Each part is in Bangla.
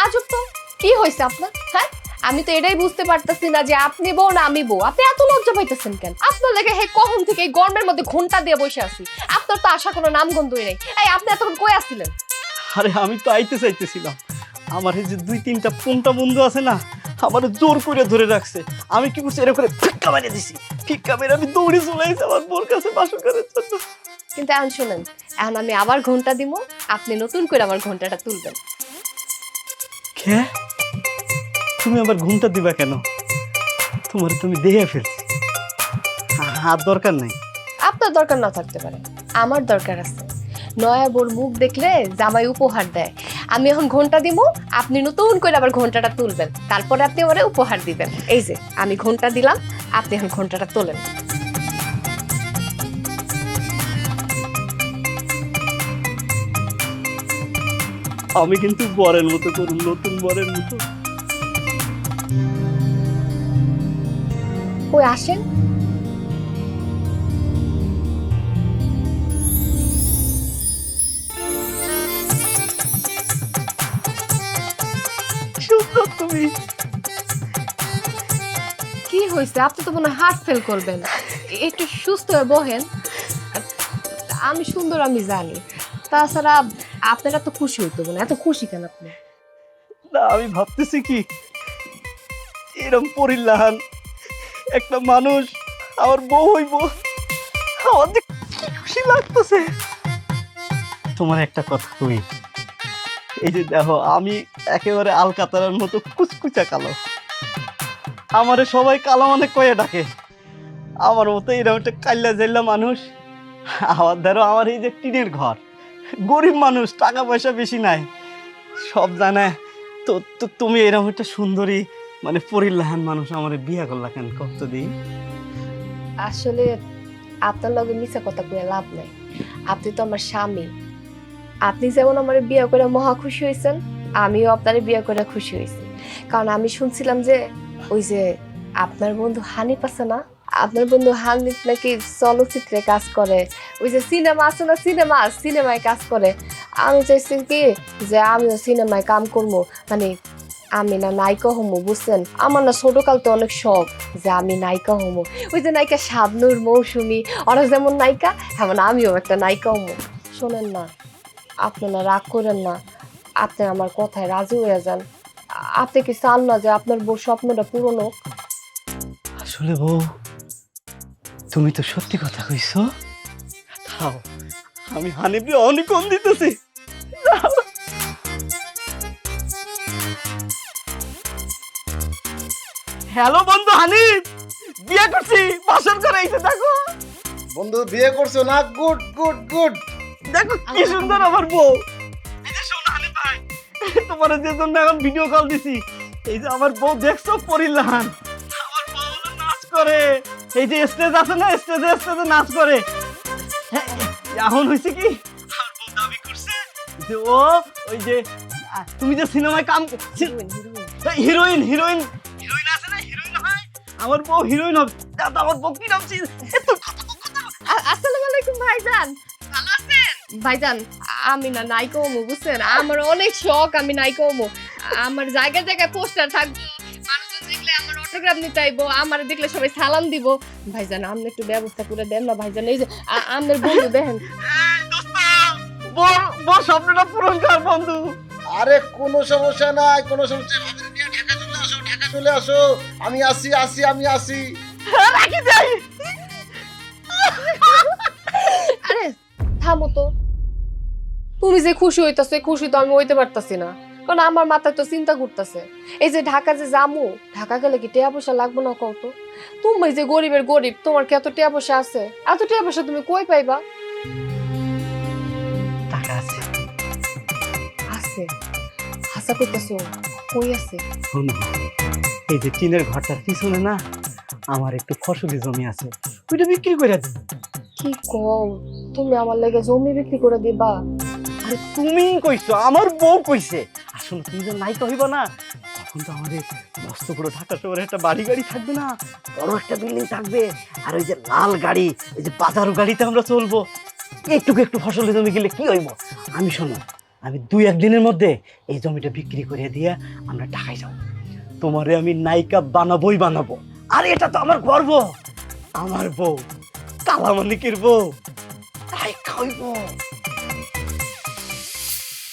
আজব তো, কি হয়েছে আপনার? হ্যাঁ, আমি তো এটাই বুঝতে পারতেছি না যে আপনি বউ না আমি বউ। আপনি এত লজ্জা পাইতেছেন কেন? আপনার লেগে হে কখন থেকে এই গরমের মধ্যে ঘন্টা দিয়ে বসে আছি, আপনার তো আশা কোনো নামগন্ধই নেই। এই আপনি এতক্ষণ কই আসছিলেন? আরে আমি তো আইতে চাইতেছিলাম, আমার এই যে দুই তিনটা ফোনটা বন্ধু আছে না, আমার জোর করে ধরে রাখছে। আমি কি করছি, এরকম করে ফিক্কা মেরে দিছি। ফিক্কা মেরে আমি দৌড়ে চলে আইছি আমার বোর কাছে বাসন করার জন্য। কিন্তু এখন শোনেন, এখন আমি আবার ঘন্টা দিব, আপনি নতুন করে আমার ঘন্টাটা তুলবেন। কে? তুমি আবার ঘুমটা দিবা কেন? তোমার তুমি দেখে ফেলছি, হাত দরকার নাই। আপনার দরকার না থাকতে পারে, আমার দরকার আছে। নয়া বোর মুখ দেখলে জামাই উপহার দেয়। আমি এখন ঘন্টা দিব, আপনি নতুন করে আবার ঘন্টাটা তুলবেন, তারপরে আপনি আমারে উপহার দিবেন। এই যে আমি ঘন্টা দিলাম, আপনি এখন ঘন্টাটা তোলেন। আমি কিন্তু বরের মতো করুন, নতুন বরের মতো। কই আসেন। সুন্দর তুমি। কি হয়েছে? আপনি তো মনে হয় হার্ট ফেল করবেন, একটু সুস্থ হয়ে বহেন। আমি সুন্দর, আমি জানি। তাছাড়া আপনারা তো খুশি হইতো না, এত খুশি কেন আপনি? না, আমি ভাবতেছি কি, এরম পরিল্লাহান একটা মানুষ আমার বউ হইব, আমার যে কি খুশি লাগতেছে। তোমার একটা কথা কই, এই যে দেখো আমি একেবারে আলকাতারার মতো কুচকুচা কালো, আমারে সবাই কালো মানে কয়ে ডাকে। আমার মতো এরকম একটা কাল্লা জাল্লা মানুষ, আবার ধরো আমার এই যে টিনের ঘর, গরিব মানুষ, টাকা পয়সা বেশি নাই, সব জানে তো। তুমি এরকম একটা সুন্দরী মানে পরিল্লাহান মানুষ আমার বিয়া করলা কেন কত দিন? আসলে আপনার লগে মিছা কথা কয়ে লাভ নাই। আপনি তো আমার স্বামী। আপনি যেমন আমার বিয়ে করে মহা খুশি হয়েছেন, আমিও আপনার বিয়ে করে খুশি হয়েছি। কারণ আমি শুনছিলাম যে ওই যে আপনার বন্ধু হানিফ আছে না, আপনার বন্ধু হানিফ নাকি চলচ্চিত্রে কাজ করে, ওই যে সিনেমা আছে না, সিনেমায় কাজ করে। আমি চাইছি কি যে আমিও সিনেমায় কাম করবো, মানে আমি না নায়িকা হমো, বুঝছেন? আমার না ছোটকাল তো অনেক শখ যে আমি নায়িকা হমো। ওই যে নায়িকা শাবনূর, মৌসুমী, ওরা যেমন নায়িকা, তেমন আমিও একটা নায়িকা হমো। শোনেন না, আপনারা রাগ করেন না, আপনি আমার কথায় রাজি হয়ে যান। আপনি কি চান না যে আপনার বউ স্বপ্নটা পূরণ হোক? আসলে বউ, তুমি তো সত্যি কথা কইছো। থাও, আমি হানিফে অনেক কম দিতেছি। হ্যালো বন্ধু হানিফ, বিয়ে করছি, বাসর করে এসে দেখো। বন্ধু বিয়ে করছো না? Good good good. দেখো কি সুন্দর আমার বউ। এই যে শোনো হানিফ ভাই, তোমার যে জন্য এখন ভিডিও কল দিছি, এই যে আমার বউ দেখছো পরিল্লাহান, আমার বউ হলো নাচ করে। এই যে স্টেজ আছে না, স্টেজে নাচ করে। হ্যাঁ, এখন হয়েছে কি, আমার বউ দাবি করছে যে ও ওই যে তুমি যে সিনেমায় কাম হিরোইন হিরোইন হিরোইন আছে না, হিরোইন হয়, আমার বউ হিরোইন হবে। দাদা আমার বউ কি নাম ছিল? আসসালামু আলাইকুম ভাইজান, ভালো আছেন? ভাইজান, আমি না নায়িকা হমো, বুঝছেন? আমার অনেক শখ আমি নায়িকা হমো। আমার জায়গায় জায়গায় পোস্টার থাকবো, মানুষজন দেখলে আমার অটোগ্রাফ নিতে আইবো, আমার দেখলে সবাই সালাম দিব। ভাইজান আপনি একটু ব্যবস্থা করে দেন না ভাইজান। এই যে আপনার বন্ধু দেখেন। বউ স্বপ্নটা পূরণ কর বন্ধু। আরে কোনো সমস্যা নাই, কোনো সমস্যা নাই। আমাদের নিয়ে ঢাকা চলে আসো, ঢাকা চলে আসো। আমি আসি, আমি আসি। রাখি যাই। আরে থামো তো, তুমি যে খুশি হইতাছো, খুশি তো আমি হইতে পারতাছি না, কারণ আমার মাথায় তো চিন্তা ঘুরতাছে। এই যে ঢাকা যে যামু, ঢাকা গেলে কি টাকা পয়সা লাগবে না কত? তুমি যে গরিবের গরিব, তোমার কি এত টাকা পয়সা আছে? এত টাকা পয়সা তুমি কই পাইবা? টাকা আছে। আছে? হাসা করতেছো? কই আছে? শোনো, এই যে টিনের ঘরটার পিছনে না আমার একটু ফসলি জমি আছে, ওইটা বিক্রি করে দিন। কি কও, তুমি আমার লেগে জমি বিক্রি করে দিবা? আরে তুমি কইছো, আমার বউ কইছে। আসলে তুমি যখন নায়িকা হইবা না, তখন তো আমাদের মস্ত করে ঢাকা শহরে একটা বাড়ি গাড়ি থাকবে না, বড় একটা বিল্ডিং থাকবে, আর ওই যে লাল গাড়ি, ওই যে বাজারু গাড়িতে আমরা চলবো। একটু ফসলের জমি গেলে কি হইব? আমি শোনো, আমি 2-1 দিনের মধ্যে এই জমিটা বিক্রি করে দিয়ে আমরা ঢাকায় যাব। তোমারে আমি নায়িকা বানাবোই বানাবো। আর এটা তো আমার গর্ব, আমার বউ কালামানিকের বউ নায়িকা হইব।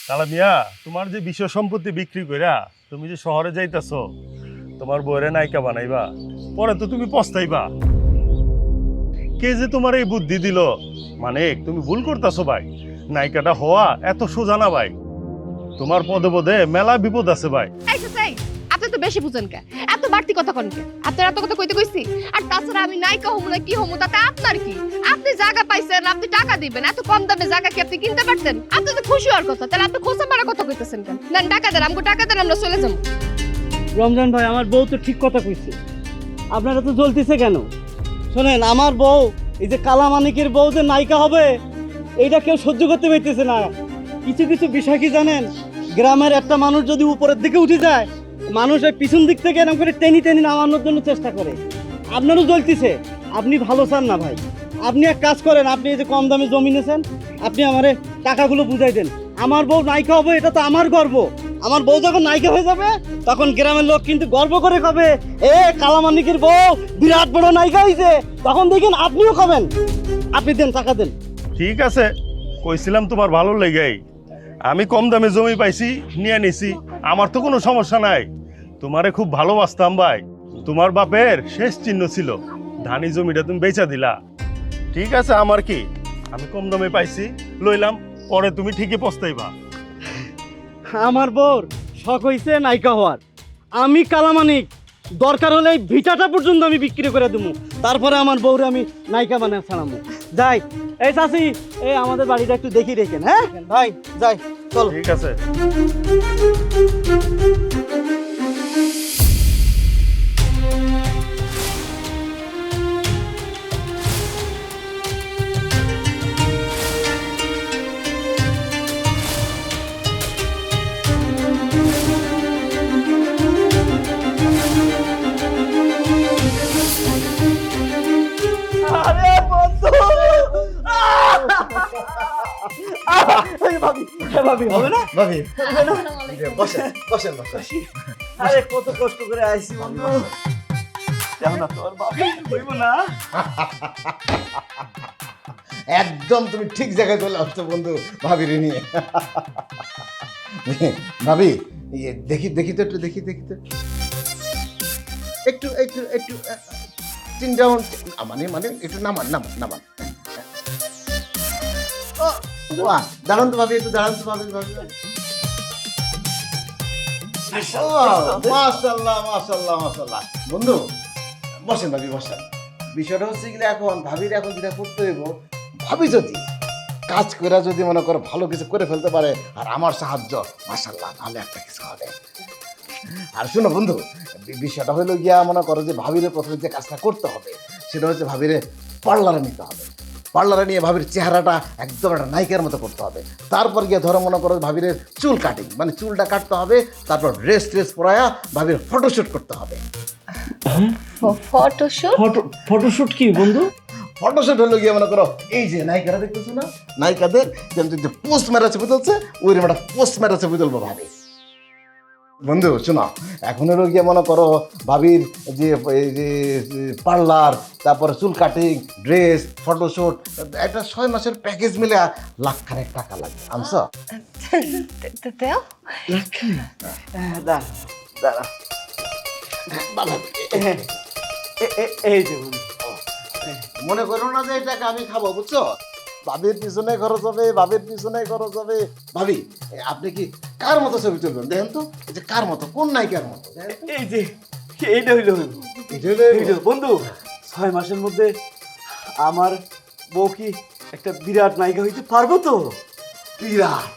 কালা মিয়া, তোমার যে বিষয় সম্পত্তি বিক্রি কইরা তুমি যে শহরে যাইতাছো, তোমার বউরে নায়িকা বানাইবা, পরে তো তুমি পস্তাইবা। কে যে তোমার এই বুদ্ধি দিল? মানে তুমি ভুল করতেছো ভাই। নায়িকাটা হওয়া এত সোজা না ভাই। তোমার পদে পদে মেলা বিপদ আছে ভাই। আপনি তো বেশি বুঝেন কে, এত বাড়তি কথা কোন কে? আপনার এত কথা কইতে কইছি? আর তাছাড়া আমি নায়িকা হমু না কি হমু তাতে আপনার কি? আপনি জায়গা পাইছেন, আপনি টাকা দিবেন, এত কম দামে জায়গা কি আপনি কিনতে পারতেন? আপনি তো খুশি হওয়ার কথা, তাহলে আপনি খোসা মারা কথা কইতেছেন কেন? দেন টাকা দেন, আমাকে টাকা দেন, আমরা চলে যাবো। রমজান ভাই, আমার বউ তো ঠিক কথা কইছে, আপনারা তো জ্বলতেছে কেন? শোনেন, আমার বউ, এই যে কালামানিকের বউ যে নায়িকা হবে, এইটা কেউ সহ্য করতে পারতেছে না। কিছু কিছু বিষয় কি জানেন, গ্রামের একটা মানুষ যদি উপরের দিকে উঠে যায়, মানুষ ওই পিছন দিক থেকে এরকম করে টেনি টেনি নামানোর জন্য চেষ্টা করে। আপনারও জ্বলতেছে, আপনি ভালো চান না ভাই। আপনি এক কাজ করেন, আপনি এই যে কম দামে জমি নিয়েছেন, আপনি আমারে টাকাগুলো বুঝাই দেন। আমার বউ নায়িকা হবে, এটা তো আমার গর্ব। আমার বউ যখন নায়িকা হয়ে যাবে, তখন গ্রামের লোক কিন্তু গর্ব করে খাবে, এ কালামানিকের বউ বিরাট বড় নায়িকা হয়েছে। তখন দেখেন আপনিও খাবেন। আপনি দেন, টাকা দেন। ঠিক আছে, কইছিলাম তোমার ভালো লেগেই। আমি কম দামে জমি পাইছি, নিয়ে নিছি, আমার তো কোনো সমস্যা নাই। তোমারে খুব ভালোবাসতাম ভাই। তোমার বাপের শেষ চিহ্ন ছিল, ধানি জমিটা তুমি বেচা দিলা। ঠিক আছে, আমার কি, আমি কম দামে পাইছি, লইলাম, পরে তুমি ঠিকই পস্তাইবা। আমার বউর শখ হইছে নায়িকা হওয়ার। আমি কালামানিক, দরকার হলে এই ভিটাটা পর্যন্ত আমি বিক্রি করে দেবো, তারপরে আমার বউরে আমি নায়িকা বানিয়ে ছাড়াবো। যাই, এই চাচি, এই আমাদের বাড়িটা একটু দেখি রেখেন। হ্যাঁ ভাই, যাই, চল। ঠিক আছে। আরে বন্ধু, ভাবি, ভাবি হবে না? ভাবি বসেন বসেন বসেন। আরে কত কষ্ট করে আইছি বন্ধু, যাও না তোর ভাবি হইব না। একদম তুমি ঠিক জায়গায় চলে আসছো বন্ধু, ভাবিরে নিয়ে। ভাবি, দেখি দেখি তো, একটু দেখি দেখি তো, একটু একটু একটু 3 রাউন্ড, মানে মানে একটু নামান নামান নামান। ও বাহ, দাঁড়ান তো ভাবি, একটু দাঁড়ান তো ভাবি। ভাবি মাশাআল্লাহ মাশাআল্লাহ মাশাআল্লাহ। বন্ধু বসেন ভাবি, বসেন। বিষয়টা হচ্ছে গেলে এখন ভাবির এখন যেটা করতে হইব, ভাবি যদি কাজ করে যদি মনে করো ভালো কিছু করে ফেলতে পারে, আর আমার সাহায্য, মাশাআল্লাহ ভালো একটা কিছু হবে। আর শোনো বন্ধু, বিষয়টা হইলো গিয়া মনে করো যে ভাবিরে প্রথমে যে কাজটা করতে হবে, সেটা হচ্ছে ভাবিরে পার্লারে নিতে হবে। পার্লারে নিয়ে ভাবির চেহারাটা একদম একটা নায়িকার মতো করতে হবে। তারপর গিয়ে ধরো মনে করো ভাবির চুল কাটিং, মানে চুলটা কাটতে হবে, তারপর ড্রেস পরায়া ভাবির ফটোশুট করতে হবে। ফটোশুট? ফটোশুট কি বন্ধু? ফটোশুট হলো গিয়ে মনে করো, এই যে নায়িকারা দেখতেছো না, নায়িকাদের যে পোস্ট মেরা ছবি তুলছে, ওই একটা পোস্ট মেরা ছবি তুলবো ভাবি। বন্ধু শোনো, এখন হলো গিয়ে মনে করো ভাবির যে এই যে পার্লার, তারপরে চুল কাটিং, ড্রেস, ফটোশুট, একটা 6 মাসের প্যাকেজ মিলে লাখখানেক টাকা লাগবে, আনছো? দাঁড়া দাঁড়া, এই যে মনে করো না যে এই টাকা আমি খাবো, বুঝছো? ভাবির পিছনে খরচ হবে, ভাবির পিছনে খরচ হবে। ভাবি, আপনি কি কার মতো ছবি তুলবেন দেখেন তো, এই যে কার মতো, কোন নায়িকার মতো? এই যে এইটা হইলো বন্ধু, 6 মাসের মধ্যে আমার বউ কি একটা বিরাট নায়িকা হইতে পারবো তো? বিরাট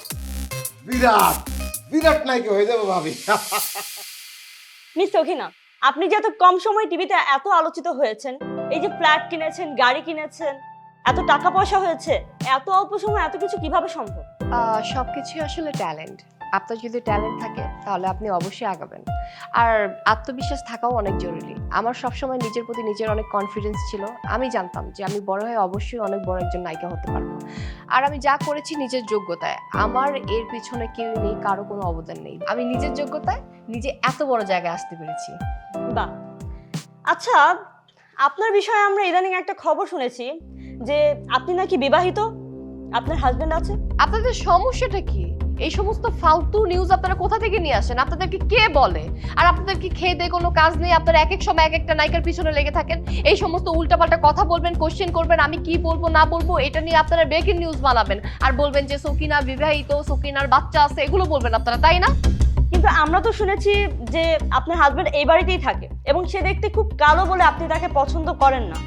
বিরাট বিরাট নায়িকা হয়ে যাবো ভাবি। মিস্টার অখিনা, আপনি যে এত কম সময় টিভিতে এত আলোচিত হয়েছেন, এই যে ফ্ল্যাট কিনেছেন, গাড়ি কিনেছেন, এত টাকা পয়সা হয়েছে, এত অল্প সময় এত কিছু কিভাবে সম্ভব? সবকিছু আসলে ট্যালেন্ট। আপনার যদি ট্যালেন্ট থাকে তাহলে আপনি অবশ্যই আগাবেন। আর আত্মবিশ্বাস থাকাও অনেক জরুরি। আমার সবসময় নিজের প্রতি নিজের অনেক কনফিডেন্স ছিল। আমি জানতাম যে আমি বড় হয়ে অবশ্যই অনেক বড় একজন নায়িকা হতে পারবো। আর আমি যা করেছি নিজের যোগ্যতায়, আমার এর পিছনে কেউ নেই, কারো কোনো অবদান নেই। আমি নিজের যোগ্যতায় নিজে এত বড় জায়গায় আসতে পেরেছি। বাহ। আচ্ছা, আপনার বিষয়ে আমরা ইদানিং একটা খবর শুনেছি যে আপনি নাকি বিবাহিত, আপনার হাজবেন্ড আছে। আপনাদের সমস্যাটা কি? এই সমস্ত ফালতু নিউজ আপনারা কোথা থেকে নিয়ে আসেন? আপনাদেরকে কে বলে? আর আপনাদের কি খেয়ে দিয়ে কোনো কাজ নেই? আপনারা এক এক সময় এক একটা নায়িকার পিছনে লেগে থাকেন, এই সমস্ত উল্টাপাল্টা কথা বলবেন, কোশ্চেন করবেন, আমি কি বলবো না বলবো এটা নিয়ে আপনারা ব্রেকিং নিউজ বানাবেন আর বলবেন যে সকিনা বিবাহিত, সকিনার বাচ্চা আছে, এগুলো বলবেন আপনারা, তাই না? কিন্তু আমরা তো শুনেছি যে আপনার হাজবেন্ড এই বাড়িতেই থাকে এবং সে দেখতে খুব কালো বলে আপনি তাকে পছন্দ করেন না।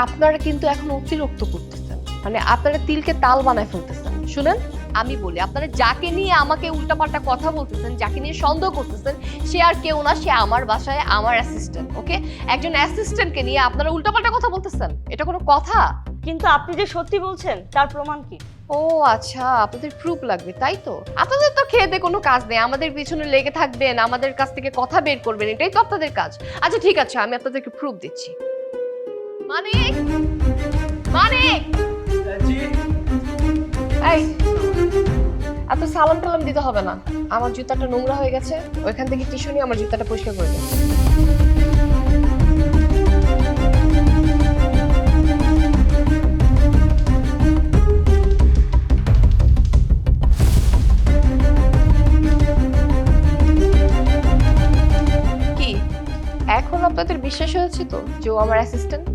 আপনারা কিন্তু এখন অতিরিক্ত করতেছেন, মানে আপনারা তিলকে তাল বানায় ফেলতেছেন। শুনেন, আমি বলি, আপনারা যাকে নিয়ে আমাকে উল্টাপাল্টা কথা বলতেছেন, যাকে নিয়ে সন্দেহ করতেছেন, সে আর কেউ না, সে আমার বাসায় আমার অ্যাসিস্ট্যান্ট। ওকে, একজন অ্যাসিস্ট্যান্টকে নিয়ে আপনারা উল্টাপাল্টা কথা বলতেছেন, এটা কোনো কথা? কিন্তু আপনি যে সত্যি বলছেন তার প্রমাণ কি? ও আচ্ছা, আপনাদের প্রুফ লাগবে তাই তো? আপনাদের তো খেয়ে দিয়ে কোনো কাজ নেই, আমাদের পিছনে লেগে থাকবেন, আমাদের কাছ থেকে কথা বের করবেন, এটাই তো আপনাদের কাজ। আচ্ছা ঠিক আছে, আমি আপনাদেরকে প্রুফ দিচ্ছি। মানিক, মানিক, এই এত সালাম টালাম দিতে হবে না। আমার জুতাটা নোংরা হয়ে গেছে, ওইখান থেকে টিস্যু নিয়ে আমার জুতাটা পরিষ্কার করে দেন। কি এখন আপনাদের বিশ্বাস হয়েছে তো যে ও আমার অ্যাসিস্ট্যান্ট?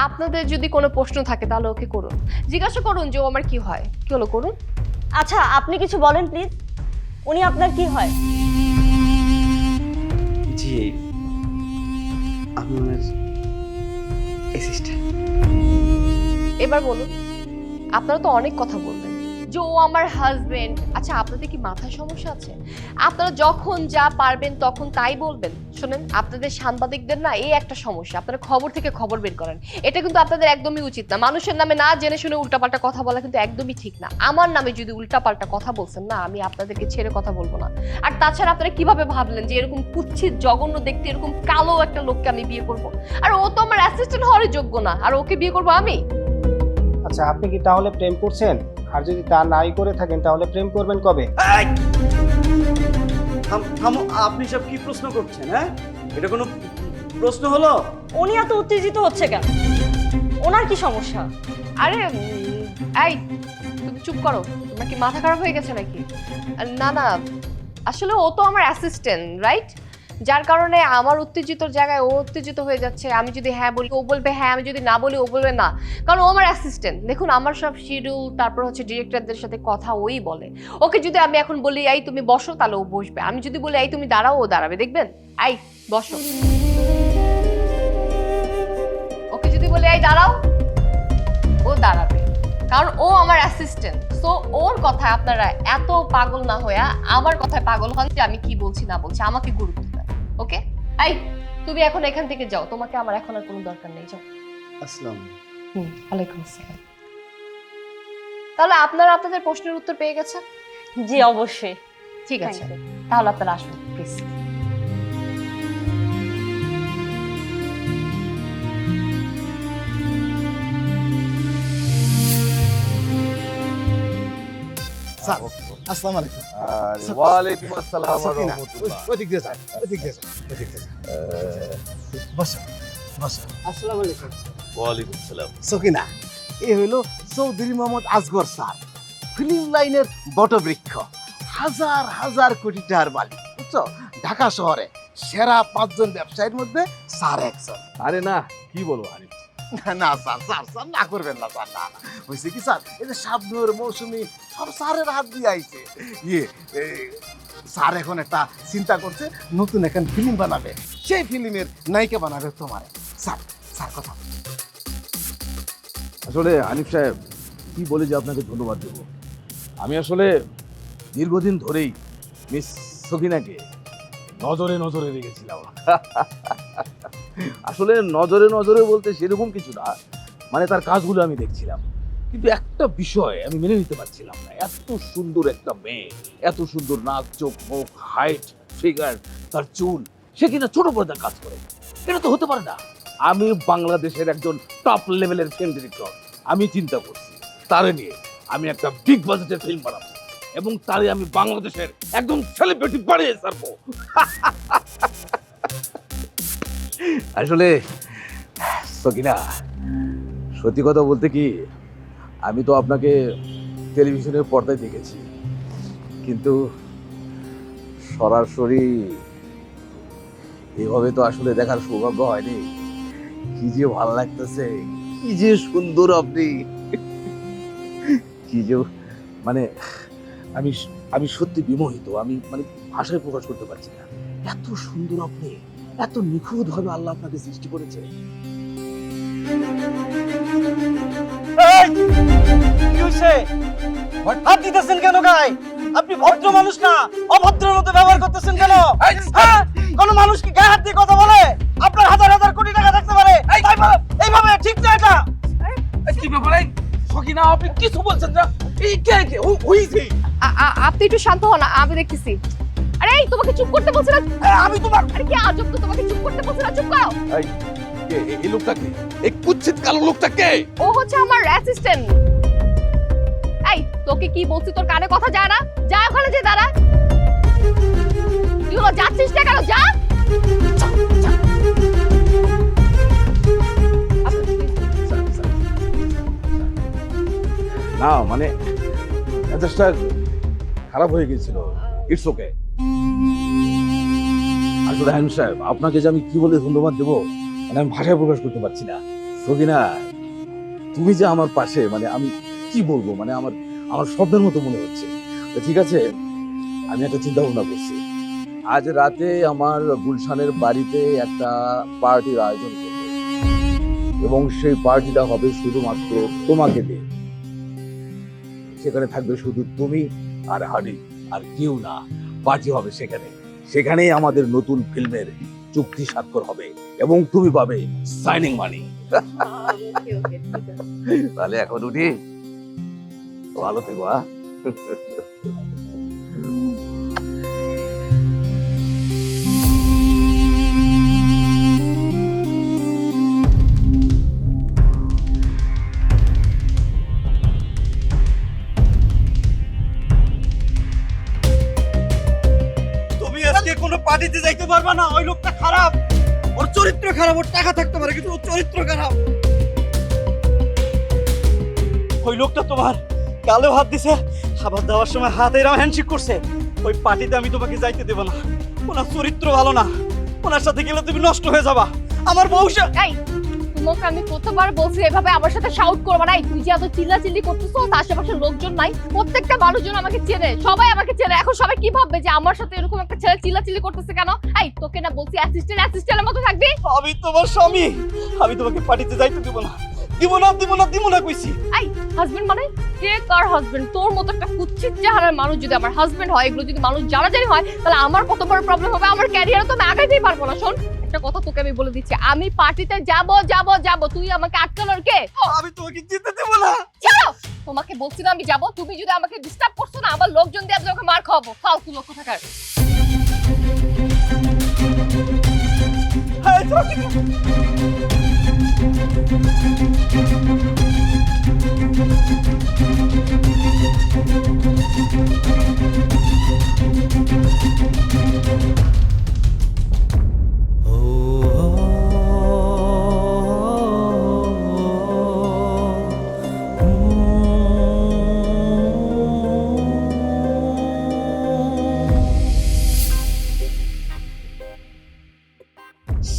আপনাদের যদি কোনো প্রশ্ন থাকে তাহলে ওকে করুন, জিজ্ঞাসা করুন যে ও আমার কি হয়। কি হলো, করুন। আচ্ছা, আপনি কিছু বলেন প্লিজ, উনি আপনার কি হয়? জি, আমি ওনার অ্যাসিস্ট্যান্ট। এবার বলুন, আপনারা তো অনেক কথা বললেন যে ও আমার হাজবেন্ড। আচ্ছা, আপনাদের কি মাথায় সমস্যা আছে? আপনারা যখন যা পারবেন তখন তাই বলবেন। শোনেন, আপনাদের সাংবাদিকদের না এই একটা সমস্যা, আপনারা খবর থেকে খবর বের করেন, এটা কিন্তু আপনাদের একদমই উচিত না। মানুষের নামে না জেনে শুনে উল্টাপাল্টা কথা বলা কিন্তু একদমই ঠিক না। আমার নামে যদি উল্টাপাল্টা কথা বলছেন না, আমি আপনাদেরকে ছেড়ে কথা বলবো না। আর তাছাড়া আপনারা কিভাবে ভাবলেন যে এরকম কুৎসিত জঘন্য দেখতে এরকম কালো একটা লোককে আমি বিয়ে করব? আর ও তো আমার অ্যাসিস্ট্যান্ট হওয়ার যোগ্য না, আর ওকে বিয়ে করবো আমি? আচ্ছা, আপনি কি তাহলে প্রেম করছেন? আর যদি তা নাই করে থাকেন তাহলে প্রেম করবেন কবে? আপনি সব কি প্রশ্ন করছেন? হ্যাঁ, এটা কোনো প্রশ্ন হলো? উনি এত উত্তেজিত হচ্ছে কেন? ওনার কি সমস্যা? আরে এই তুমি চুপ করো, তোমার কি মাথা খারাপ হয়ে গেছে নাকি? না না, আসলে ও তো আমার অ্যাসিস্ট্যান্ট, রাইট? যার কারণে আমার উত্তেজিতর জায়গায় ও উত্তেজিত হয়ে যাচ্ছে। আমি যদি হ্যাঁ বলি ও বলবে হ্যাঁ, আমি যদি না বলি ও বলবে না, কারণ ও আমার অ্যাসিস্ট্যান্ট। দেখুন, আমার সব শিডিউল, তারপর হচ্ছে ডিরেক্টরদের সাথে কথা ওই বলে। ওকে যদি আমি এখন বলি এই তুমি বসো, তাহলে ও বসবে। আমি যদি বলি এই তুমি দাঁড়াও, ও দাঁড়াবে। দেখবেন, এই বসো। ওকে যদি বলি এই দাঁড়াও, ও দাঁড়াবে, কারণ ও আমার অ্যাসিস্ট্যান্ট। সো ওর কথায় আপনারা এত পাগল না হয়ে আমার কথায় পাগল হন যে আমি কি বলছি না বলছি, আমাকে গুরুত্ব দেন। ওকে, এই তুমি এখন এখান থেকে যাও, তোমাকে আমার এখন আর কোনো দরকার নেই, যাও। আসসালাম। ওয়ালাইকুম আসসালাম। তাহলে আপনারা আপনাদের প্রশ্নের উত্তর পেয়ে গেছেন? জি অবশ্যই। ঠিক আছে, Thank you. তাহলে আপনারা আসুন প্লিজ। স্যার, আসসালামু আলাইকুম। আরে ওয়ালাইকুম আসসালাম ওয়া সকিনা, রাহমাতুল্লাহ। ওইদিক দিয়ে যান, ওইদিক দিয়ে যান, ওইদিক দিয়ে যান। বসো, বসো। আসসালামু আলাইকুম। ওয়ালাইকুম আসসালাম। সকিনা, এ হলো চৌধুরী মোহাম্মদ আসগর স্যার, ফিল্ম লাইনের বটবৃক্ষ, হাজার হাজার কোটি টাকার মালিক, বুঝছো? ঢাকা শহরে সেরা 5 জন ব্যবসায়ীর মধ্যে স্যার একজন। আরে না, কি বলবো আরিফ? না স্যার, স্যার স্যার না করবেন না স্যার, না না, হয়েছে কি স্যার, এই যে শাবনূর, মৌসুমী সব স্যারের হাত দিয়ে আইছে। স্যার এখন একটা চিন্তা করছে, নতুন এখন ফিল্ম বানাবে, সেই ফিল্মের নায়িকা বানাবে তোমার। স্যার, স্যার কথা আসলে আনিফ সাহেব, কি বলে যে আপনাকে ধন্যবাদ দেব। আমি আসলে দীর্ঘদিন ধরেই মিস সকিনাকে নজরে নজরে রেখেছিলাম। আসলে নজরে নজরে বলতে সেরকম কিছু না, মানে তার কাজগুলো আমি দেখছিলাম। কিন্তু একটা বিষয় আমি মেনে নিতে পারছিলাম না, এত সুন্দর একটা মেয়ে, এত সুন্দর নাক, চোখ, মুখ, হাইট, ফিগার, তার চুল, সে কিনা ছোট পর্দার কাজ করে। এটা তো হতে পারে না। আমি বাংলাদেশের একজন টপ লেভেলের ফিল্ম ডিরেক্টর, আমি চিন্তা করছি তারে নিয়ে আমি একটা বিগ বাজেটের ফিল্ম বানাবো এবং তারে আমি বাংলাদেশের একদম সেলিব্রিটি বানিয়ে ছাড়বো। আসলে সকিনা, সত্যি কথা বলতে কি, আমি তো আপনাকে টেলিভিশনের পর্দায় দেখেছি, কিন্তু সরাসরি এভাবে তো আসলে দেখার সৌভাগ্য হয়নি। কি যে ভালো লাগতেছে, কি যে সুন্দর আপনি, কি যে মানে আমি আমি সত্যি বিমোহিত। আমি মানে ভাষায় প্রকাশ করতে পারছি না, এত সুন্দর আপনি, এত নিখুঁত ভাবে আল্লাহ আপনাকে সৃষ্টি করেছে। কি হইছে? হাত দিতেছেন কেন গায়ে? আপনি ভদ্র মানুষ না, অভদ্রের মতো ব্যবহার করতেছেন কেন? হ্যাঁ? কোন মানুষ কি গায়ে হাত দিয়ে কথা বলে? আপনার হাজার হাজার কোটি টাকা থাকতে পারে, এইভাবে ঠিক না এটা। কি ব্যাপারে সকিনা, আপনি কিছু বলছেন না? এই কে কে হইছে? আপনি একটু শান্ত হন, আমি দেখতেছি। আরে এই, তোমাকে চুপ করতে বলছি না। আমি তোমার আরে কি আজব তো, তোমাকে চুপ করতে বলছি না, চুপ করো। এই লোকটা কে? এই কুচ্ছিত কালো লোকটা কে? ও হচ্ছে আমার অ্যাসিস্ট্যান্ট। এই, তোকে কি বলছি, তোর কানে কথা যায় না? যা ওখানে, যে দাঁড়া। কি হলো, যাচ্ছিস না কেন? যা। না মানে মেজাজটা খারাপ হয়ে গেছিল। It's okay. আসলে হানিফ সাহেব, আপনাকে যে আমি কি বলে ধন্যবাদ দেবো মানে আমি ভাষায় প্রকাশ করতে পারছি না। সকিনা, তুমি যে আমার পাশে, মানে আমি কি বলবো, মানে আমার আমার স্বপ্নের মতো মনে হচ্ছে। তো ঠিক আছে, আমি একটা চিন্তা ভাবনা করছি। আজ রাতে আমার গুলশানের বাড়িতে একটা পার্টির আয়োজন করব এবং সেই পার্টিটা হবে শুধুমাত্র তোমাকে দিয়ে। সেখানে থাকবে শুধু তুমি আর হানি, আর কেউ না। পার্টি হবে সেখানে, সেখানেই আমাদের নতুন ফিল্মের চুক্তি স্বাক্ষর হবে এবং তুমি পাবে সাইনিং মানি। তাহলে এখন উঠি, ভালো থেকো। তুমি আজকে কোনো পার্টিতে যাইতে পারবা না। ওই লোকটা খারাপ, ওর চরিত্র খারাপ। ওর টাকা থাকতে পারে কিন্তু ওর চরিত্র খারাপ। ওই লোকটা তোমার গালেও হাত দিছে, খাবার দেওয়ার সময় হাত এরাম হ্যান্ডশেক করছে। ওই পার্টিতে আমি তোমাকে যাইতে দেব না। ওনার চরিত্র ভালো না, ওনার সাথে গেলে তুমি নষ্ট হয়ে যাবা। আমার বউসা। এই, তোমাকে আমি কতবার বলছি এভাবে আমার সাথে শাউট করবে না। তুই যে এত চিল্লাচিল্লি করতেছো, তার আশেপাশে লোকজন নাই, প্রত্যেকটা মানুষজন আমাকে চেনে, সবাই আমাকে চেনে। এখন সবাই কি ভাববে যে আমার সাথে এরকম একটা ছেলে চিল্লাচিল্লি করতেছে কেন? এই, তোকে না বলছি অ্যাসিস্ট্যান্টের মতো থাকবি। আমি তোমার স্বামী, আমি তোমাকে পার্টিতে যাইতে দেব না। দিব না কইছি। এই, হাজবেন্ড মানে কে? কার হাজবেন্ড? তোর মতো একটা কুচ্ছিত চেহারার মানুষ যদি আমার হাজবেন্ড হয়, এগুলো যদি মানুষ জানাজানি হয়, তাহলে আমার কত বড় প্রবলেম হবে। আমার ক্যারিয়ারে তো আমি আগাইতেই পারবো না। শোন, একটা কথা তোকে আমি বলে দিচ্ছি, আমি পার্টিতে যাব। তুই আমাকে আটকানোর কে? আমি তোমাকে যেতে দেব না। ছাড়ো, তোমাকে বলছি না আমি যাব। তুমি যদি আমাকে ডিস্টার্ব করছো না, আমার লোকজন দিয়ে আমি তোমাকে মার খাওয়াবো। ফালতু লোক কোথাকার। হ্যাঁ, চলো।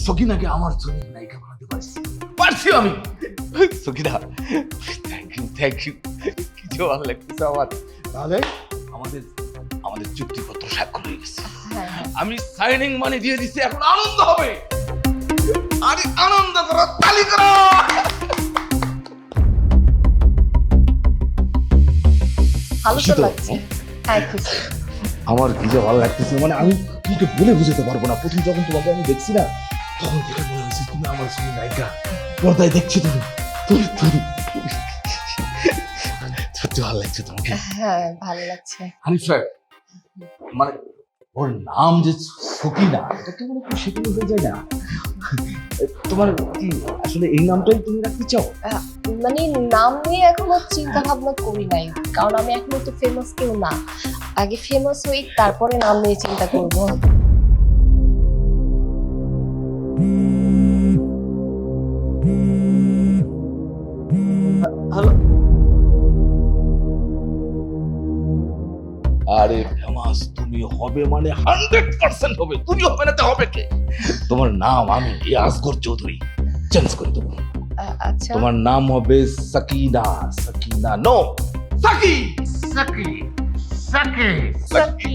সকিনাকে আমার ছবির নায়িকা বানাতে পারছি আমি। Sakina, thank you. কিছু ভালো লাগতেছে আমার। তাহলে আমাদের আমাদের চুক্তিপত্র স্বাক্ষর হয়ে গেছে, আমি সাইনিং মানি দিয়ে দিচ্ছি। এখন আনন্দ হবে, আরে আনন্দ করো, তালি করো। ভালো তো লাগছে। হ্যাঁ, খুশি। আমার কি যে ভালো লাগতেছে, মানে আমি তোমাকে বলে বুঝাতে পারবো না। প্রথম যখন তোমাকে আমি দেখছি না, তখন থেকে মনে হচ্ছে তুমি আমার ছবি নায়িকা। পর্দায় দেখছি তুমি। দেখতে ভালো লাগছে তোমাকে। হ্যাঁ ভালো লাগছে। হানিফ সাহেব, মানে ওর নাম যে সকিনা, এটা তো মানে খুব শিখে হয়ে যায় না? তোমার কি আসলে এই নামটাই তুমি রাখতে চাও? মানে নাম নিয়ে এখনো চিন্তা ভাবনা করি নাই, কারণ আমি এখনো তো ফেমাস কেউ না। আগে ফেমাস হই, তারপরে নাম নিয়ে চিন্তা করব। হ্যালো, আরে ফেমাস তুমি হবে মানে 100% হবে। তুমি হবে না তো হবে কে? তোমার নাম আমি আসগর চৌধুরী চেঞ্জ করে দেবো। আচ্ছা, তোমার নাম হবে সাকিনা। সাকিনা নো, সাকি সাকি সাকি সাকি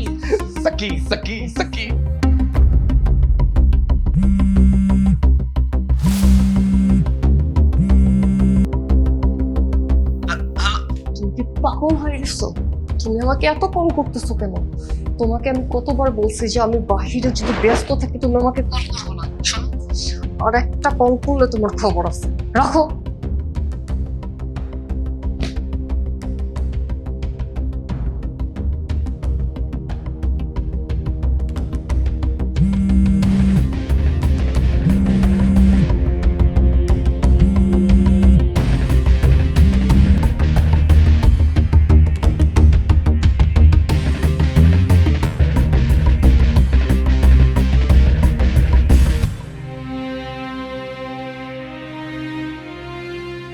সাকি সাকি সাকি। তুমি কি পাগল হয়ে গেছো? তুমি আমাকে এত কল করতেছো কেন? তোমাকে আমি কতবার বলছি যে আমি বাহিরে যদি ব্যস্ত থাকি তুমি আমাকে কল করবো না। শোনো, আর একটা কল করলে তোমার খবর আছে। রাখো।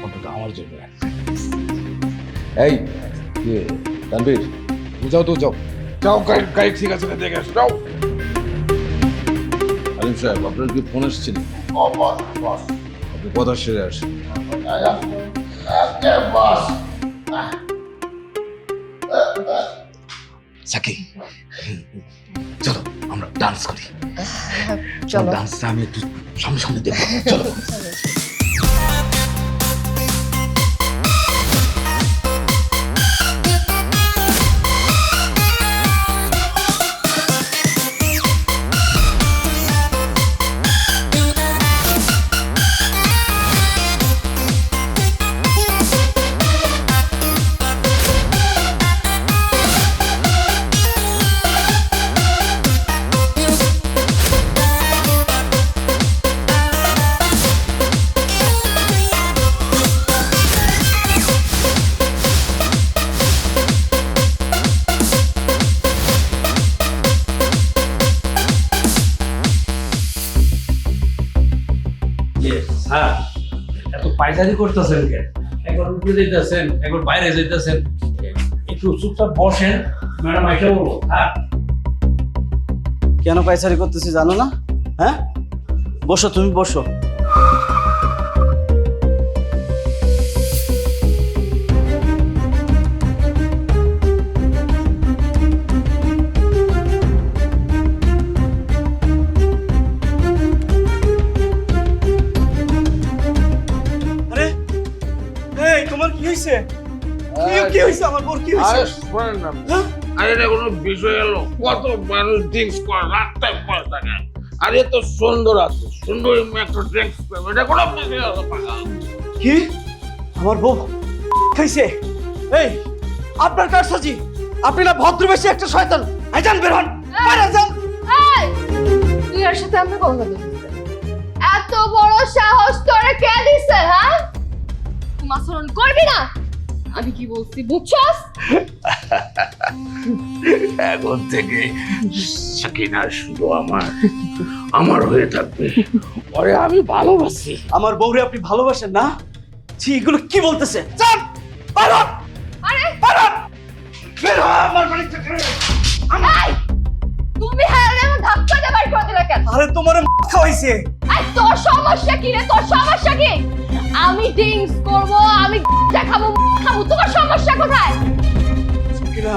অন্তত আমার জন্য। এই তানভীর, তুমি যাও তো, যাও যাও, গাড়ি ঠিক আছে না দেখে আসো, যাও। আলিম সাহেব, আপনার কি ফোন আসছে? আপনি কথা সেরে আসেন। সাকি, চলো আমরা ডান্স করি। চলো। ডান্সটা আমি একটু সামনে সামনে দেখবো, চলো। স্যার, এত পায়চারি করতেছেন কেন? একবার উপরে যাইতেছেন, একবার বাইরে যাইতেছেন। একটু চুপচাপ বসেন, ম্যাডাম আইসা বলবো। হ্যাঁ, কেন পায়চারি করতেছি জানো না? হ্যাঁ, বসো, তুমি বসো। আরে এই তোমার কি হয়েছে? কি হয়েছে আমার বোর? কি হয়েছে? আরে শোনেন না, আরে এটা কোনো বিষয় এলো? কত মানুষ ড্রিঙ্কস করে রাস্তায় পড়ে থাকে, আর এ তো সুন্দর আছে, সুন্দরী মেয়ে একটা ড্রিঙ্কস করবে, এটা কোনো বিষয় এলো? কি আমার বউ খাইছে? এই আপনার কার সাজি? আপনি না ভদ্রবেশী একটা শয়তান। আই যান, বের হন, বাইরে যান। এই, তুই এর সাথে আমরা কথা বলছিস? এত বড় সাহস তোরে কে দিছে? হ্যাঁ, তুমি আচরণ করবি না। আমি কি বলছি বুঝছস? এখন থেকে সাকিনা শুধু আমার হয়ে থাকবে, ওরে আমি ভালোবাসি। আমার বউরে আপনি ভালোবাসেন না? ছি, এগুলো কি বলতেছে? যান, বাইরে হন। আরে বাইরে হন, বের হন আমার বাড়ি থেকে। এই, তুমি হ্যাঁ এমন ধাক্কা দিয়ে বাইর করে দিলে কেন? আরে তোমার খাওয়াইছে। এই, তোর সমস্যা কি রে? তোর সমস্যা কি? আমি ড্রিঙ্কস করব, আমি খাবো, তোমার সমস্যা কোথায়? সখিনা,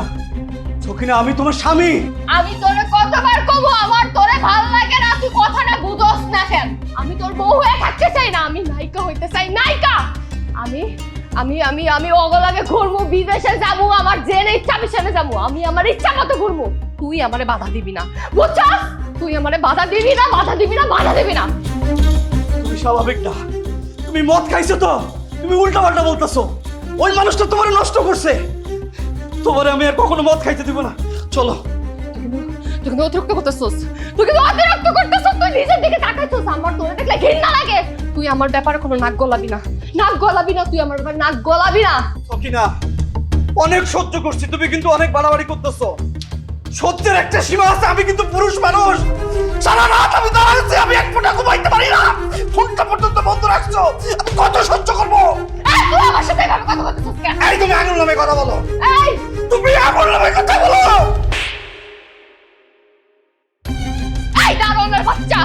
সখিনা, আমি তোমার স্বামী। আমি তোরে কতবার কব আমার তোরে ভাল লাগে না, তুই কথাটা বুঝোস না কেন? আমি তোর বউ হয়ে থাকতে চাই না, আমি নায়িকা হইতে চাই, নায়িকা। আমি আমি আমি আমি ওগলাগে ঘুরবো, বিদেশে যাবো, আমার জেনে ইচ্ছা আমি সেনে যাবো, আমি আমার ইচ্ছা মতো ঘুরবো। তুই আমারে বাধা দিবি না, বুঝছস? তুই আমারে বাধা দিবি না, বাধা দিবি না, বাধা দিবি না। তুমি স্বাভাবিক না। তুমি মদ খাইছো তো তুমি উল্টা পাল্টা বলতেছো। ওই মানুষটা তোমার নষ্ট করছে। তোমার আমি আর কখনো মদ খাইতে দিব না, চলো। তুই কিন্তু অতিরিক্ত করতেছস, তুই কিন্তু অতিরিক্ত করতেছস, তুই নিজের দিকে তাকাইছস, আমার তোরে দেখলে ঘৃণা লাগে। তুই আমার ব্যাপারে কোনো নাক গলাবি না, নাক গলাবি না, তুই আমার ব্যাপারে নাক গলাবি না। সকিনা, অনেক সহ্য করছি, তুমি কিন্তু অনেক বাড়াবাড়ি করতেছো। সহ্যের একটা সীমা আছে, আমি কিন্তু পুরুষ মানুষ। সারা রাত আমি দাঁড়াচ্ছি, আমি এক ফোঁটা ঘুমাইতে পারি না, ফোনটা পর্যন্ত বন্ধ রাখছো, আমি কত সহ্য করবো? এই তুই আমার সাথে এভাবে কথা বলতেছস কেন? এই তুমি আগুন নামে কথা বলো, এই তুমি আগুন নামে কথা বলো। এই দারোয়ানের বাচ্চা,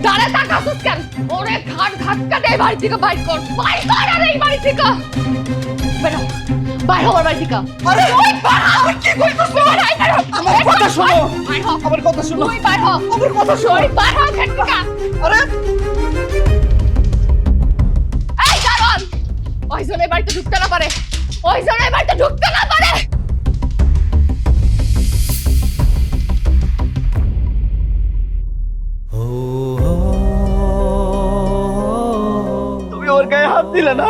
দাঁড়ে তাকাছস কেন? ওরে ঘাট ধাক্কা দে, বাড়ি থেকে বাইর কর, বাইর কর আর এই বাড়ি থেকে। বেরো, বাইর হ আমার বাড়ি থেকে। আরে তুই বাইর হ। আমি কি কইতেছো? আমার কথা শোনো, বাইর হ, আমার কথা শোনো, তুই বাইর হ, আমার কথা শোনো। তুই বাইর হ ঘাট থেকে। আরে এই দারোয়ান, ওই জনের বাড়িতে ঢুকতে না পারে, ওই জনের বাড়িতে ঢুকতে না পারে। তুমি ওর গায়ে হাত দিলে না,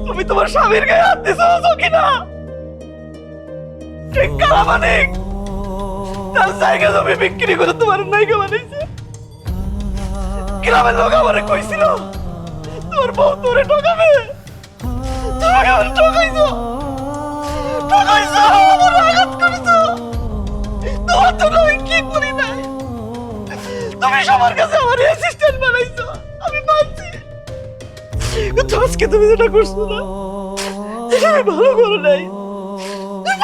তুমি তোমার স্বামীর গায়ে হাত দিছো, সকিনা। ঠিক কালা মানিক তার জায়গা তুমি বিক্রি করে তোমার নায়িকা বানাইছে। গ্রামের লোক আমারে কইছিল তোর বউ তোরে ঠকাবে, তুমি আমার ঠকাইছো, ঠকাইছো, আমার আঘাত করেছো। তোমার জন্য আমি কি করি নাই, তুমি সবার কাছে আমার অ্যাসিস্ট্যান্ট বানাইছো, আমি মানছি। কিন্তু আজকে তুমি যেটা করছো না, সেটা আমি ভালো করো নাই,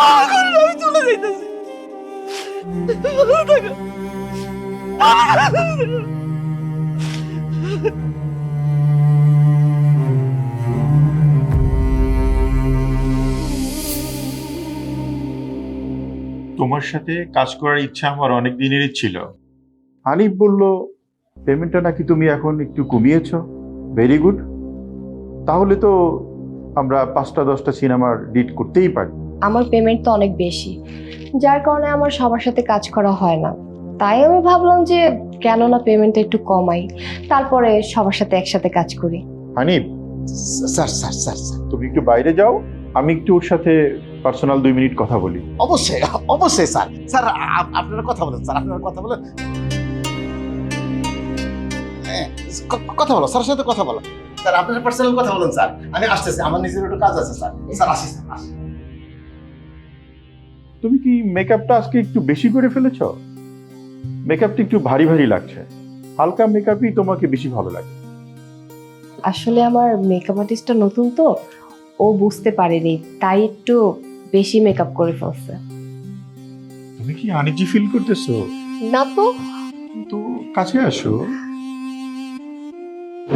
ভালো করো নাই, আমি চলে যাইতেছি। ভালো থাকো। তোমার সাথে কাজ করার ইচ্ছা আমার অনেক দিনেরই ছিল। হানিফ বলল পেমেন্টটা নাকি তুমি এখন একটু কমিয়েছো, ভেরি গুড। তাহলে তো আমরা 5টা-10টা সিনেমার ডিট করতেই পারি। আমার পেমেন্ট তো অনেক বেশি, যার কারণে আমার সবার সাথে কাজ করা হয় না। তাই আমি ভাবলাম যে কেন না পেমেন্টটা একটু কমাই, তারপরে সবার সাথে একসাথে কাজ করি। Hanif, sir sir sir sir তুমি একটু বাইরে যাও, আমি একটু ওর সাথে পার্সোনাল 2 মিনিট কথা বলি। অবশ্যই অবশ্যই স্যার। স্যার আপনারা কথা বলেন, স্যার আপনারা কথা বলেন, কথা বলো স্যারের সাথে কথা বলো। স্যার আপনারা পার্সোনাল কথা বলেন স্যার, আমি আসতেছি, আমার নিজের একটু কাজ আছে স্যার। স্যার আসি স্যার, আসি। তুমি কি মেকআপটা আজকে একটু বেশি করে ফেলেছো? মেকআপটা একটু ভারী ভারী লাগছে, হালকা মেকআপই তোমাকে বেশি ভালো লাগে। আসলে আমার মেকআপ আর্টিস্টটা নতুন তো, ও বুঝতে পারেনি, তাই একটু বেশি মেকআপ করে ফেলছে। তুমি কি আনইজি ফিল করতেছো? না তো। তো কাছে আসো।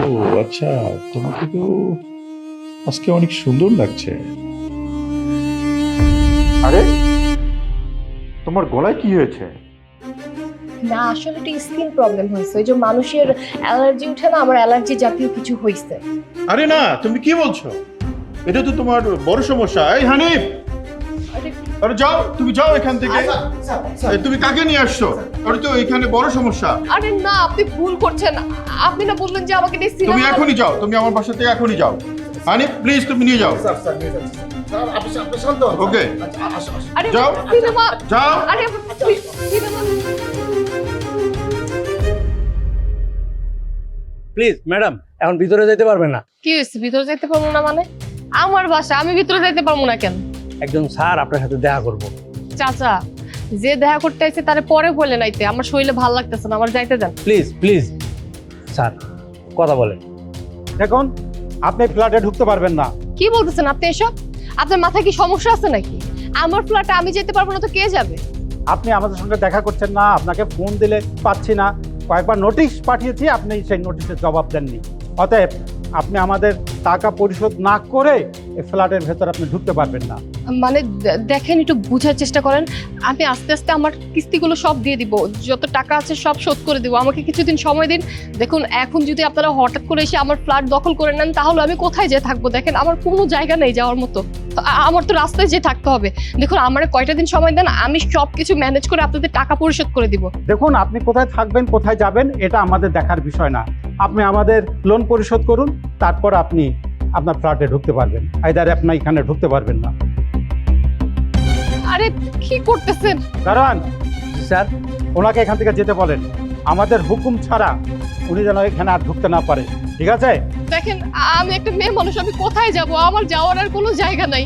ও আচ্ছা, তোমাকে তো আজকে অনেক সুন্দর লাগছে। আরে তোমার গলায় কি হয়েছে? না আসলে একটা স্কিন প্রবলেম হয়েছে, ওই যে মানুষের অ্যালার্জি উঠে না, আমার অ্যালার্জি জাতীয় কিছু হয়েছে। আরে না, তুমি কি বলছো? এটা তো তোমার বড় সমস্যা। এই হানিফ, আরে যাও, তুমি যাও এখান থেকে। এই, তুমি কাকে নিয়ে আসছো? আরে তো এখানে বড় সমস্যা। আরে না, আপনি ভুল করছেন, আপনি না বললেন যে আমাকে নিয়ে তুমি সিনেমা। এখনই যাও, তুমি আমার বাসা থেকে এখনই যাও। হানিফ প্লিজ, তুমি নিয়ে যাও। স্যার স্যার নিয়ে যাচ্ছি স্যার। আপনি শান্ত হন। ওকে। আচ্ছা, আসো আসো। আরে যাও। সিনেমা, যাও। আরে সিনেমা। প্লিজ ম্যাডাম, এখন ভিতরে যেতে পারবেন না। কি হয়েছে, ভিতরে যেতে পারবো না মানে? আমার বাসা, আমি ভিতরে যেতে পারবো না কেন? একজন স্যার আপনার সাথে দেখা করব। চাচা, যে দেখা করতে আইছে তারে পরে বলে নাইতে, আমার শরীরে ভালো লাগতেছে না, আমার যাইতে দেন। প্লিজ প্লিজ স্যার, কথা বলেন। দেখুন, আপনি ফ্ল্যাটে ঢুকতে পারবেন না। কি বলতেছেন আপনি এসব? আপনার মাথায় কি সমস্যা আছে নাকি? আমার ফ্ল্যাটে আমি যেতে পারবো না তো কে যাবে? আপনি আমাদের সঙ্গে দেখা করছেন না, আপনাকে ফোন দিলে পাচ্ছি না, কয়েকবার নোটিশ পাঠিয়েছি, আপনি সেই নোটিশের জবাব দেননি। অতএব আপনি আমাদের টাকা পরিশোধ না করে এই ফ্ল্যাটের ভেতর আপনি ঢুকতে পারবেন না। মানে দেখেন, একটু বুঝার চেষ্টা করেন। আমি আস্তে আস্তে আমার কিস্তিগুলো সব দিয়ে দিব, যত টাকা আছে সব শোধ করে দিব, আমাকে কিছুদিন সময় দিন। দেখুন, এখন যদি আপনারা হঠাৎ করে এসে আমার ফ্ল্যাট দখল করে নেন, তাহলে আমি কোথায় যেয়ে থাকবো? দেখেন, আমার কোনো জায়গা নেই যাওয়ার মতো, আমার তো রাস্তায় যেয়ে থাকতে হবে। দেখুন, আমার কয়টা দিন সময় দেন, আমি সব কিছু ম্যানেজ করে আপনাদের টাকা পরিশোধ করে দিব। দেখুন, আপনি কোথায় থাকবেন, কোথায় যাবেন, এটা আমাদের দেখার বিষয় না। আপনি আমাদের লোন পরিশোধ করুন, তারপর আপনি আপনার ফ্ল্যাটে ঢুকতে পারবেন। আইদারে আপনি এখানে ঢুকতে পারবেন না। আরে কি করতেছেন? দারোয়ান, স্যার ওনাকে এখান থেকে যেতে বলেন। আমাদের হুকুম ছাড়া উনি যেন এখানে আর ঢুকতে না পারে, ঠিক আছে? দেখেন আমি একটা মেয়ে মানুষ, আমি কোথায় যাব? আমার যাওয়ার আর কোনো জায়গা নাই।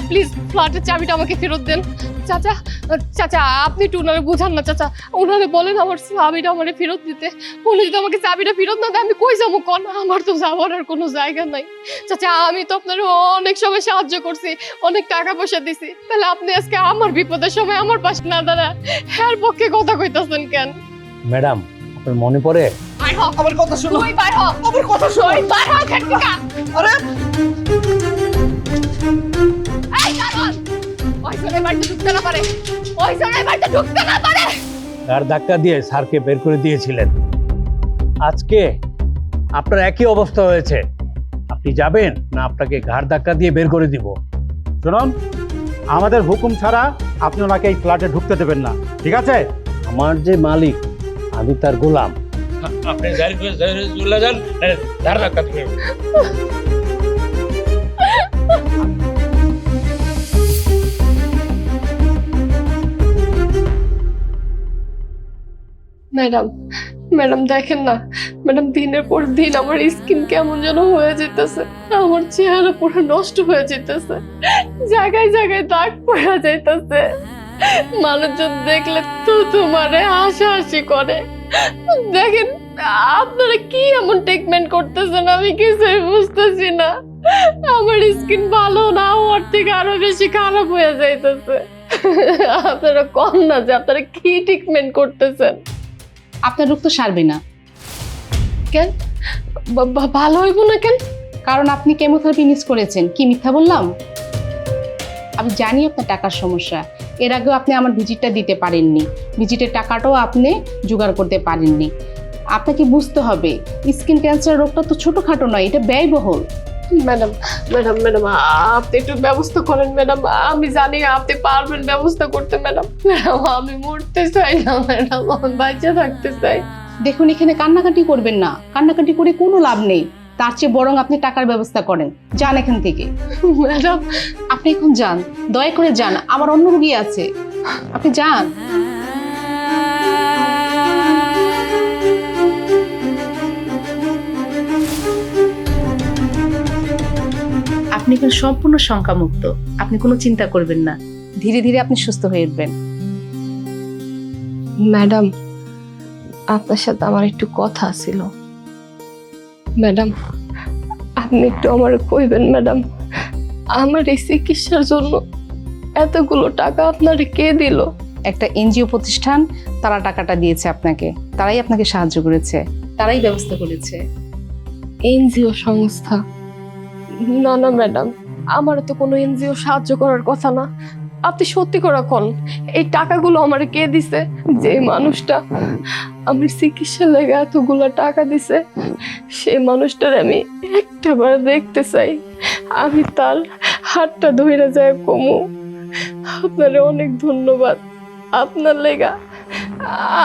প্লিজ ফ্ল্যাটের চাবিটা আমাকে ফেরত দেন। চাচা চাচা আপনি একটু ওনারে বুঝান না চাচা, ওনারে বলেন আমার চাবিটা আমারে ফেরত দিতে। উনি যদি আমাকে চাবিটা ফেরত না দেয় আমি কই যাবো কোন? আমার তো যাওয়ার আর কোনো জায়গা নাই। চাচা আমি তো আপনার অনেক সময় সাহায্য করছি, অনেক টাকা পয়সা দিছি, তাহলে আপনি আজকে আমার বিপদের সময় আমার পাশে না দাঁড়া এর পক্ষে কথা কইতাছেন কেন? ম্যাডাম আপনার মনে পড়ে বাইর হ, আমার কথা শোনো, তুই বাইর হ, আমার কথা শোনো। তুই বাইর হ এখান থেকে। আরে এই দারোয়ান, ওই জনের বাড়িতে ঢুকতে না পারে, ওই জনের বাড়িতে ঢুকতে না পারে। গার ধাক্কা দিয়ে স্যারকে বের করে দিয়েছিলেন, আজকে আপনার একই অবস্থা হয়েছে। আপনি যাবেন না আপনাকে ঘাড় ধাক্কা দিয়ে বের করে দিব? শুনুন, আমাদের হুকুম ছাড়া আপনি ওনাকে এই ফ্ল্যাটে ঢুকতে দেবেন না, ঠিক আছে? আমার যে মালিক আমি তার গোলাম। আপনি চলে যান, ঘাড় ধাক্কা দিবেন। ম্যাডাম ম্যাডাম দেখেন না ম্যাডাম, দিনের পর দিন আমার স্কিন কেমন যেন হয়ে যেতেছে, আমার চেহারা পুরো নষ্ট হয়ে যেতেছে, জায়গায় জায়গায় দাগ পড়ে যাইতেছে। মানুষজন দেখলে তো তোমারে হাসাহাসি করে। দেখেন আপনারা কি এমন ট্রিটমেন্ট করতেছেন আমি কিছুই বুঝতেছি না। আমার স্কিন ভালো না ওর থেকে আরো বেশি খারাপ হয়ে যাইতেছে। আপনারা কম না যে আপনারা কি ট্রিটমেন্ট করতেছেন? আপনার রোগ তো সারবে না। কেন ভালো হইব না কেন? কারণ আপনি কেমোথেরাপি মিস করেছেন। কি মিথ্যা বললাম? আমি জানি আপনার টাকার সমস্যা, এর আগেও আপনি আমার ভিজিটটা দিতে পারেননি, ভিজিটের টাকাটাও আপনি জোগাড় করতে পারেননি। আপনাকে বুঝতে হবে স্কিন ক্যান্সার রোগটা তো ছোটখাটো নয়, এটা ব্যয়বহুল। ম্যাডাম ম্যাডাম ম্যাডাম আপনি একটু ব্যবস্থা করেন ম্যাডাম, আমি জানি আপনি পারবেন ব্যবস্থা করতে। ম্যাডাম ম্যাডাম আমি মরতে চাই না ম্যাডাম, আমি বাঁচে থাকতে চাই। দেখুন এখানে কান্নাকাটি করবেন না, কান্নাকাটি করে কোনো লাভ নেই। তার চেয়ে বরং আপনি টাকার ব্যবস্থা করেন, যান এখান থেকে। ম্যাডাম আপনি এখন যান, দয়া করে যান, আমার অন্য রোগী আছে, আপনি যান। আপনি এখন সম্পূর্ণ শঙ্কামুক্ত, আপনি কোনো চিন্তা করবেন না, ধীরে ধীরে আপনি সুস্থ হয়ে উঠবেন। ম্যাডাম আপনার সাথে আমার একটু কথা ছিল। ম্যাডাম আপনি একটু আমার কইবেন ম্যাডাম, আমার এই চিকিৎসার জন্য এতগুলো টাকা আপনারে কে দিল? একটা এনজিও প্রতিষ্ঠান, তারা টাকাটা দিয়েছে আপনাকে, তারাই আপনাকে সাহায্য করেছে, তারাই ব্যবস্থা করেছে। এনজিও সংস্থা? না না ম্যাডাম, আমার তো কোনো এনজিও সাহায্য করার কথা না। আপনি সত্যি করে কোন এই টাকাগুলো আমারে কে দিছে? যে মানুষটা আমি চিকিৎসা লেগে এতগুলো টাকা দিছে সেই মানুষটার আমি একটাবার দেখতে চাই, আমি তার হাতটা ধরে যায় কমু আপনারে অনেক ধন্যবাদ। আপনার লেগা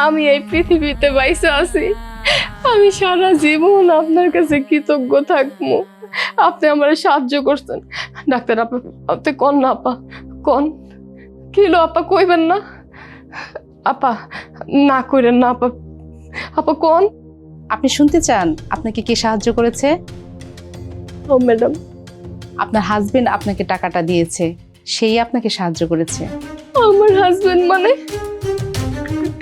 আমি এই পৃথিবীতে বাইসে আছি, আমি সারা জীবন আপনার কাছে কৃতজ্ঞ থাকবো। আপনি আমার সাহায্য করছেন। ডাক্তার আপনি কন না আপা, কন কিলো আপা, কইবেন না আপা, না কইরেন না আপা, আপা কন। আপনি শুনতে চান আপনাকে কে সাহায্য করেছে? ও ম্যাডাম, আপনার হাজবেন্ড আপনাকে টাকাটা দিয়েছে, সেই আপনাকে সাহায্য করেছে। আমার হাজবেন্ড মানে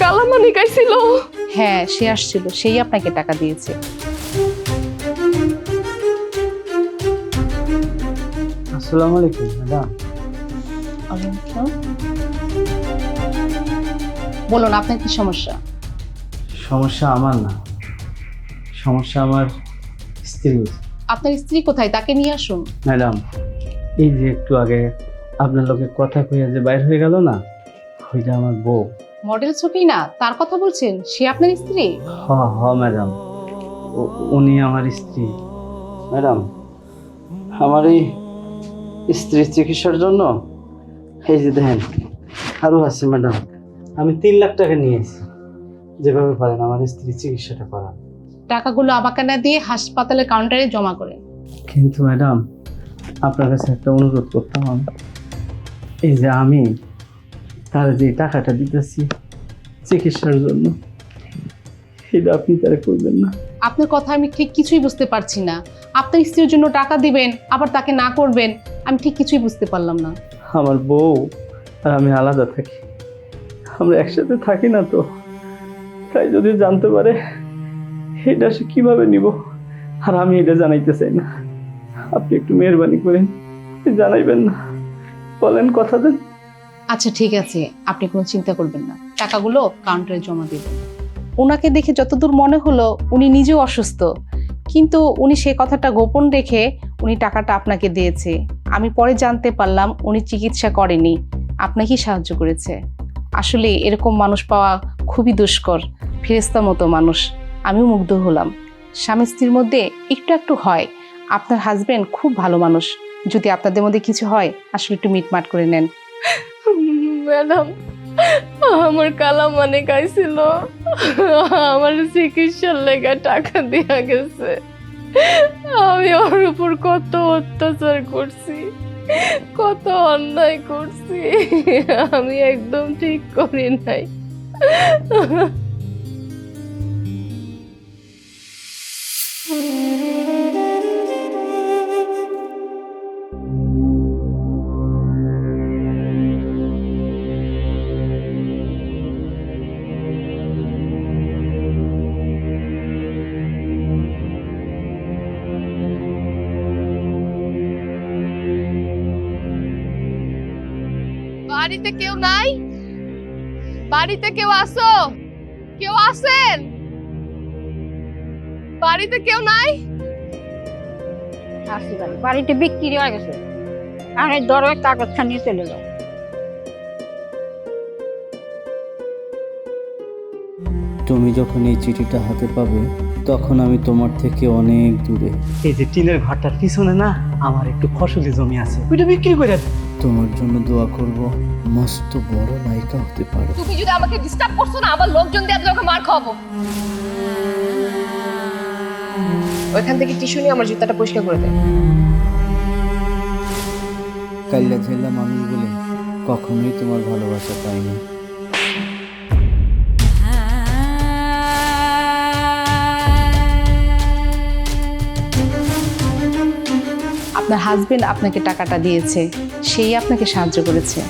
কালামানি গাইছিল? হ্যাঁ, সে আসছিল, সেই আপনাকে টাকা দিয়েছে। আসসালামু আলাইকুম ম্যাডাম। বলুন আপনার কি সমস্যা? সমস্যা আমার না, সমস্যা আমার স্ত্রীর। আপনার স্ত্রী কোথায়? তাকে নিয়ে আসুন। ম্যাডাম এই যে একটু আগে আপনার লোকে কথা কইয়া যে বাইর হয়ে গেল না, ওইটা আমার বউ। মডেল ছবি না, তার কথা বলছেন? সে আপনার স্ত্রী? হ হ ম্যাডাম, উনি আমার স্ত্রী। ম্যাডাম আমার এই স্ত্রীর চিকিৎসার জন্য এই যে দেখেন আরও আছে ম্যাডাম, আমি 3 লাখ টাকা নিয়েছি, যেভাবে পারেন আমার স্ত্রীর চিকিৎসাটা করান। টাকাগুলো আমাকে না দিয়ে হাসপাতালের কাউন্টারে জমা করেন। কিন্তু ম্যাডাম আপনার কাছে একটা অনুরোধ করতাম আমি, এই যে আমি তারা যে টাকাটা দিতেছি চিকিৎসার জন্য, সেটা আপনি তারা করবেন না? আপনার কথা আমি ঠিক কিছুই বুঝতে পারছি না। আপনার স্ত্রীর জন্য টাকা দিবেন আবার তাকে না করবেন, আমি ঠিক কিছুই বুঝতে পারলাম না। আমার বউ আর আমি আলাদা থাকি, আমরা একসাথে থাকি না তো, তাই যদি জানতে পারে এটা সে কিভাবে নিব, আর আমি এটা জানাইতে চাই না। আপনি একটু মেহরবানি করেন, জানাইবেন না, বলেন, কথা দেন। আচ্ছা ঠিক আছে, আপনি কোনো চিন্তা করবেন না, টাকাগুলো কাউন্টারে জমা দেবেন। ওনাকে দেখে যতদূর মনে হলো উনি নিজেও অসুস্থ, কিন্তু উনি সেই কথাটা গোপন রেখে উনি টাকাটা আপনাকে দিয়েছে। আমি পরে জানতে পারলাম উনি চিকিৎসা করেনি, আপনাকেই সাহায্য করেছে। আসলে এরকম মানুষ পাওয়া খুবই দুষ্কর, ফেরেশতা মতো মানুষ। আমিও মুগ্ধ হলাম। স্বামী স্ত্রীর মধ্যে একটু একটু হয়। আপনার হাজবেন্ড খুব ভালো মানুষ। যদি আপনাদের মধ্যে কিছু হয় আসলে একটু মিটমাট করে নেন। ম্যাডাম, আমার কালা মানে গাইছিল, আমার চিকিৎসার লেগে টাকা দেয়া গেছে। আমি ওর উপর কত অত্যাচার করছি, কত অন্যায় করছি, আমি একদম ঠিক করি নাই। বাড়িতে কেউ নাই? বাড়িতে কেউ আসো? কেউ আসেন? বাড়িতে কেউ নাই? আসি বাড়িতে বিক্রি হয়ে গেছে, আর এই ধরো কাগজটা নিয়ে চলে যাও। তুমি যখন এই চিঠিটা হাতে পাবে তখন আমি তোমার থেকে অনেক দূরে। এই যে টিনের ঘরটার পিছনে না আমার একটু ফসলি জমি আছে, ওইটা বিক্রি করে দেব। তোমার জন্য দোয়া করব, মস্ত বড় নায়িকা হতে পারো। তুমি যদি আমাকে ডিস্টার্ব করছো না, আবার লোকজন দিয়ে তোমাকে মার খাবো। ওইখান থেকে টিস্যু নিয়ে আমার জুতাটা পরিষ্কার করে দে। কাল্লা ঝেল্লা মানুষ বলে কখনোই তোমার ভালোবাসা পাইনি। আপনার হাজবেন্ড আপনাকে টাকাটা দিয়েছে, সেই আপনাকে সাহায্য করেছে।